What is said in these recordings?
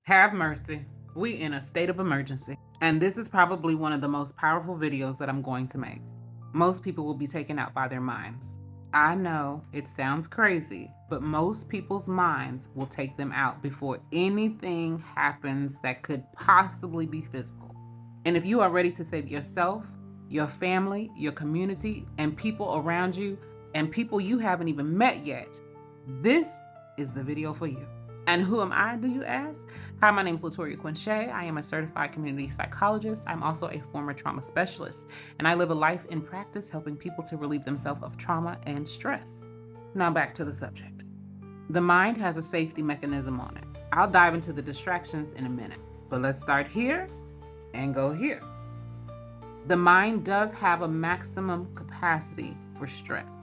Have mercy. We in a state of emergency. And this is probably one of the most powerful videos that I'm going to make. Most people will be taken out by their minds. I know it sounds crazy, but most people's minds will take them out before anything happens that could possibly be physical. And if you are ready to save yourself, your family, your community, and people around you, and people you haven't even met yet, this is the video for you. And who am I, do you ask? Hi, my name is Latoria Quinchay. I am a certified community psychologist. I'm also a former trauma specialist, and I live a life in practice helping people to relieve themselves of trauma and stress. Now back to the subject. The mind has a safety mechanism on it. I'll dive into the distractions in a minute, but let's start here and go here. The mind does have a maximum capacity for stress,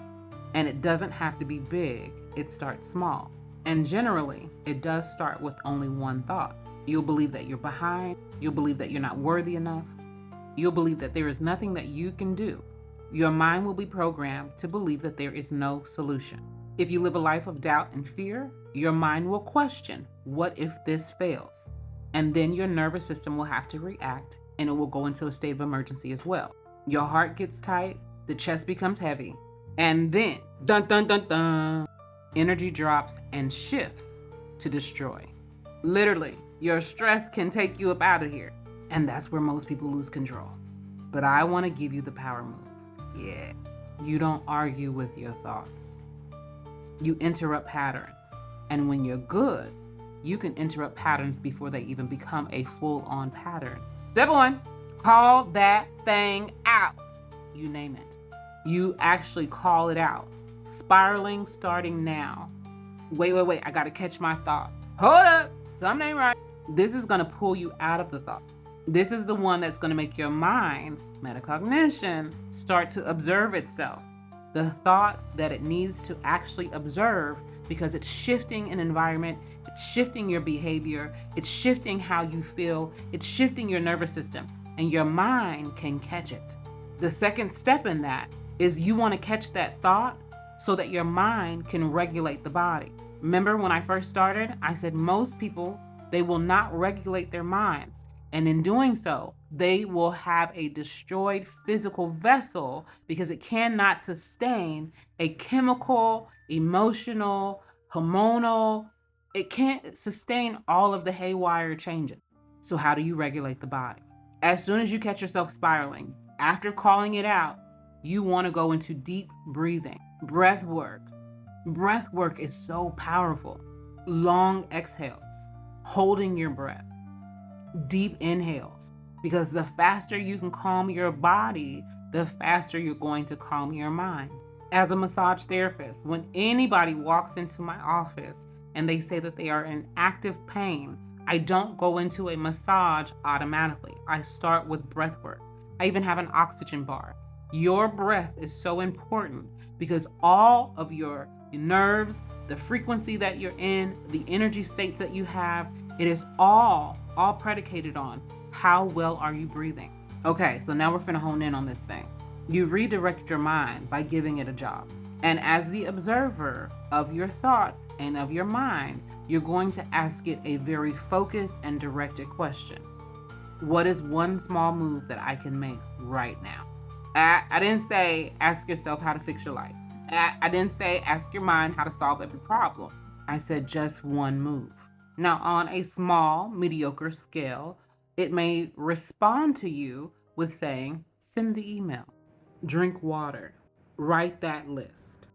and it doesn't have to be big, it starts small. And generally, it does start with only one thought. You'll believe that you're behind, you'll believe that you're not worthy enough, you'll believe that there is nothing that you can do. Your mind will be programmed to believe that there is no solution. If you live a life of doubt and fear, your mind will question, what if this fails? And then your nervous system will have to react, and it will go into a state of emergency as well. Your heart gets tight, the chest becomes heavy, and then, dun dun dun dun, energy drops and shifts to destroy. Literally, your stress can take you up out of here. And that's where most people lose control. But I want to give you the power move. Yeah. You don't argue with your thoughts. You interrupt patterns. And when you're good, you can interrupt patterns before they even become a full-on pattern. Step 1, call that thing out. You name it. You actually call it out. Spiraling starting now. Wait, I gotta catch my thought. Hold up, something ain't right. This is gonna pull you out of the thought. This is the one that's gonna make your mind, metacognition, start to observe itself. The thought that it needs to actually observe because it's shifting an environment, it's shifting your behavior, it's shifting how you feel, it's shifting your nervous system, and your mind can catch it. The second step in that is you wanna catch that thought so that your mind can regulate the body. Remember when I first started, I said most people, they will not regulate their minds. And in doing so, they will have a destroyed physical vessel because it cannot sustain a chemical, emotional, hormonal, it can't sustain all of the haywire changes. So how do you regulate the body? As soon as you catch yourself spiraling, after calling it out, you want to go into deep breathing. Breath work. Breath work is so powerful. Long exhales, holding your breath, deep inhales, because the faster you can calm your body, the faster you're going to calm your mind. As a massage therapist, when anybody walks into my office and they say that they are in active pain, I don't go into a massage automatically. I start with breath work. I even have an oxygen bar. Your breath is so important because all of your nerves, the frequency that you're in, the energy states that you have, it is all predicated on how well are you breathing. Okay, so now we're finna hone in on this thing. You redirect your mind by giving it a job. And as the observer of your thoughts and of your mind, you're going to ask it a very focused and directed question. What is one small move that I can make right now? I didn't say ask yourself how to fix your life. I didn't say ask your mind how to solve every problem. I said just one move. Now, on a small, mediocre scale, it may respond to you with saying, send the email, drink water, write that list,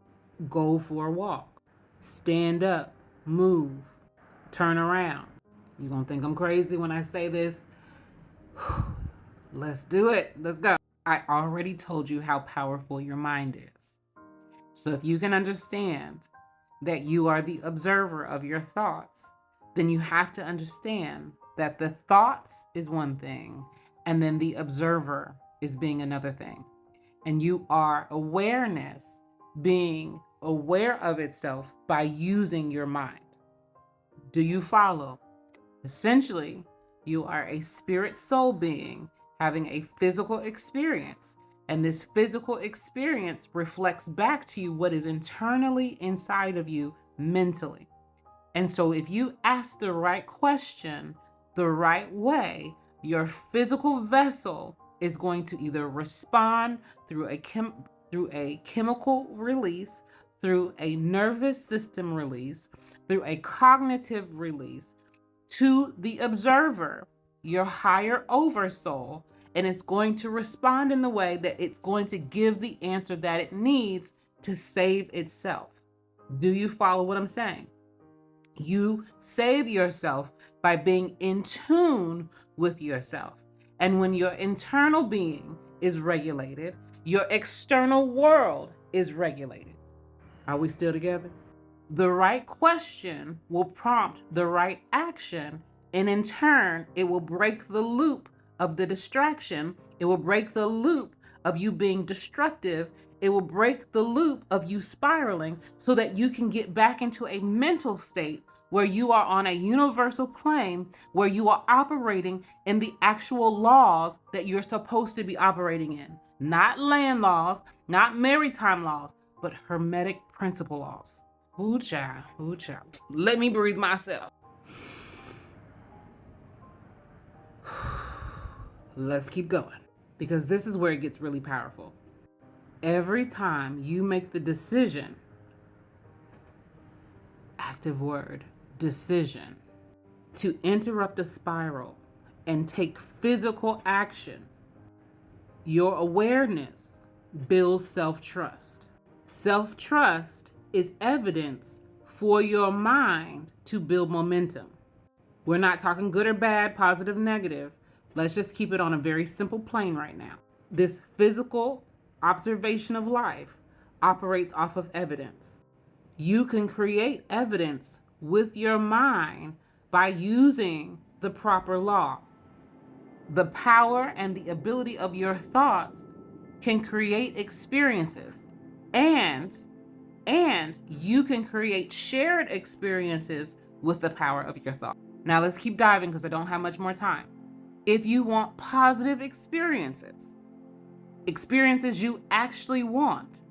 go for a walk, stand up, move, turn around. You're gonna think I'm crazy when I say this. Let's do it. Let's go. I already told you how powerful your mind is. So if you can understand that you are the observer of your thoughts, then you have to understand that the thoughts is one thing, and then the observer is being another thing. And you are awareness being aware of itself by using your mind. Do you follow? Essentially, you are a spirit soul being having a physical experience. And this physical experience reflects back to you what is internally inside of you mentally. And so if you ask the right question the right way, your physical vessel is going to either respond through a chemical release, through a nervous system release, through a cognitive release to the observer, your higher oversoul, and it's going to respond in the way that it's going to give the answer that it needs to save itself. Do you follow what I'm saying? You save yourself by being in tune with yourself. And when your internal being is regulated, your external world is regulated. Are we still together? The right question will prompt the right action, and in turn, it will break the loop of the distraction. It will break the loop of you being destructive. It will break the loop of you spiraling so that you can get back into a mental state where you are on a universal plane, where you are operating in the actual laws that you're supposed to be operating in. Not land laws, not maritime laws, but hermetic principle laws. Ooh, child. Ooh, child. Let me breathe myself. Let's keep going, because this is where it gets really powerful. Every time you make the decision, active word, decision, to interrupt a spiral and take physical action, your awareness builds self-trust. Self-trust is evidence for your mind to build momentum. We're not talking good or bad, positive, negative. Let's just keep it on a very simple plane right now. This physical observation of life operates off of evidence. You can create evidence with your mind by using the proper law. The power and the ability of your thoughts can create experiences, and you can create shared experiences with the power of your thought. Now let's keep diving because I don't have much more time. If you want positive experiences you actually want,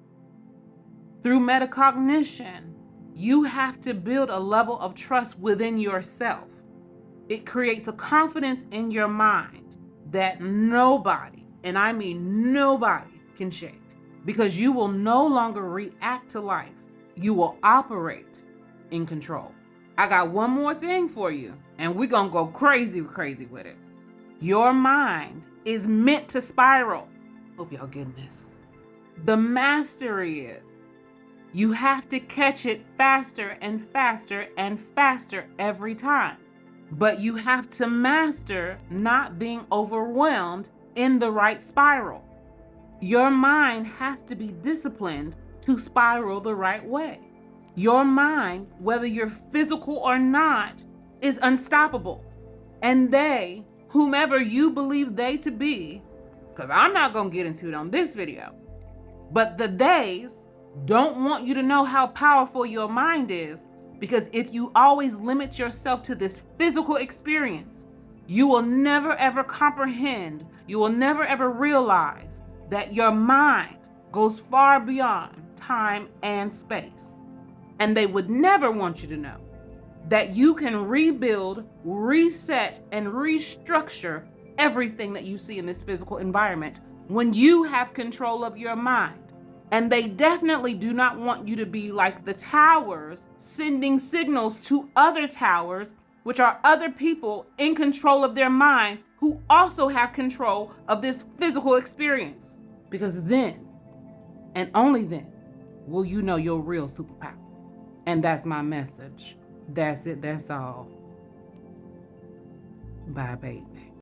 through metacognition, you have to build a level of trust within yourself. It creates a confidence in your mind that nobody, and I mean nobody, can shake, because you will no longer react to life. You will operate in control. I got one more thing for you, and we're gonna go crazy with it. Your mind is meant to spiral. Hope y'all getting this. The mastery is you have to catch it faster and faster and faster every time. But you have to master not being overwhelmed in the right spiral. Your mind has to be disciplined to spiral the right way. Your mind, whether you're physical or not, is unstoppable. And they, whomever you believe they to be, because I'm not going to get into it on this video, but the theys don't want you to know how powerful your mind is, because if you always limit yourself to this physical experience, you will never ever comprehend, you will never ever realize that your mind goes far beyond time and space. And they would never want you to know that you can rebuild, reset, and restructure everything that you see in this physical environment when you have control of your mind. And they definitely do not want you to be like the towers, sending signals to other towers, which are other people in control of their mind who also have control of this physical experience. Because then, and only then, will you know your real superpower. And that's my message. That's it. That's all. Bye, baby.